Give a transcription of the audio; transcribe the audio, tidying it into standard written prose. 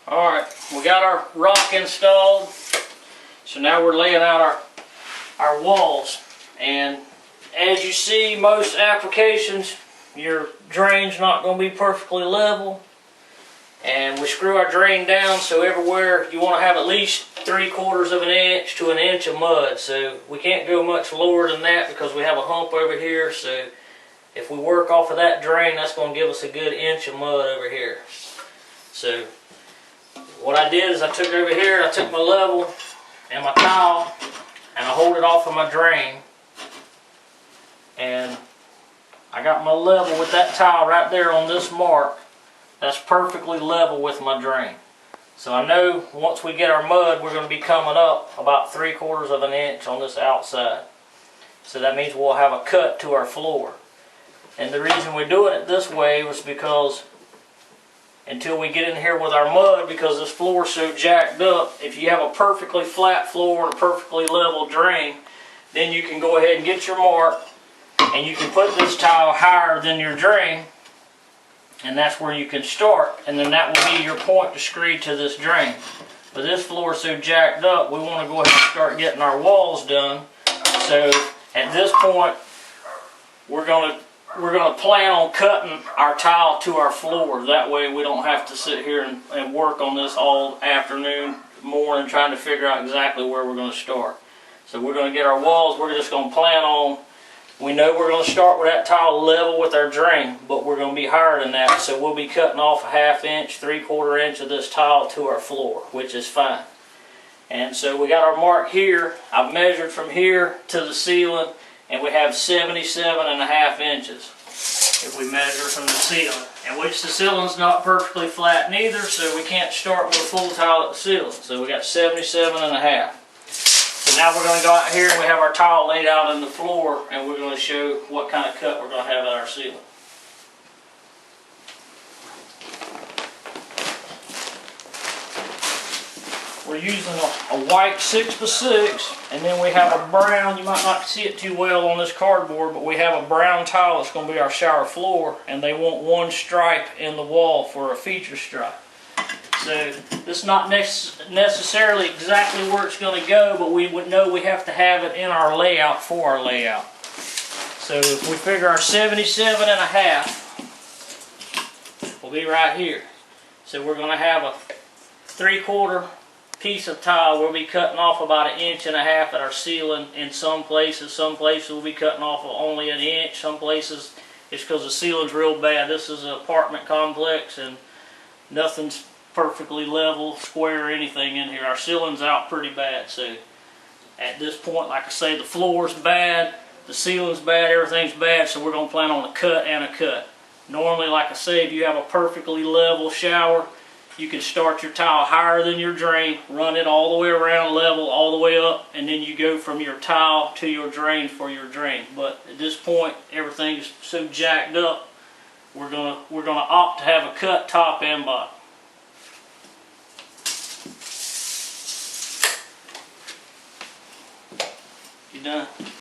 Alright, we got our rock installed, so now we're laying out our walls. And as you see, most applications, your drain's not going to be perfectly level. And we screw our drain down, so everywhere you want to have at least 3/4 of an inch to an inch of mud. So we can't go much lower than that because we have a hump over here. So if we work off of that drain, that's going to give us a good inch of mud over here. So what I did is I took over here, I took my level and my towel, and I hold it off of my drain. And I got my level with that towel right there on this mark. That's perfectly level with my drain. So I know once we get our mud, we're going to be coming up about 3/4 of an inch on this outside. So that means we'll have a cut to our floor. And the reason we're doing it this way was because until we get in here with our mud, because this floor is so jacked up, if you have a perfectly flat floor and a perfectly level drain, then you can go ahead and get your mark and you can put this tile higher than your drain, and that's where you can start, and then that will be your point to screed to this drain. But this floor is so jacked up, we want to go ahead and start getting our walls done. So at this point, we're going to plan on cutting our tile to our floor. That way we don't have to sit here and work on this all afternoon, morning, trying to figure out exactly where we're going to start. So we're going to get our walls, we're just going to plan on, we know we're going to start with that tile level with our drain, but we're going to be higher than that. So we'll be cutting off a 1/2 inch, 3/4 inch of this tile to our floor, which is fine. And so we got our mark here. I've measured from here to the ceiling, and we have 77.5 inches if we measure from the ceiling. And which the ceiling's not perfectly flat neither, so we can't start with a full tile at the ceiling. So we got 77.5. So now we're going to go out here and we have our tile laid out on the floor, and we're going to show what kind of cut we're going to have at our ceiling. We're using a white 6x6, and then we have a brown, you might not see it too well on this cardboard, but we have a brown tile that's going to be our shower floor, and they want one stripe in the wall for a feature stripe. So this is not necessarily exactly where it's going to go, but we would know we have to have it in our layout for our layout. So if we figure our 77.5 will be right here. So we're going to have a 3/4 piece of tile. We'll be cutting off about 1.5 inches at our ceiling in some places. Some places we'll be cutting off only 1 inch. Some places it's because the ceiling's real bad. This is an apartment complex and nothing's perfectly level, square, or anything in here. Our ceiling's out pretty bad. So at this point, like I say, the floor's bad, the ceiling's bad, everything's bad. So we're going to plan on a cut and a cut. Normally, like I say, if you have a perfectly level shower, you can start your tile higher than your drain, run it all the way around level, all the way up, and then you go from your tile to your drain for your drain. But at this point, everything's so jacked up, we're gonna opt to have a cut top and bottom. You done?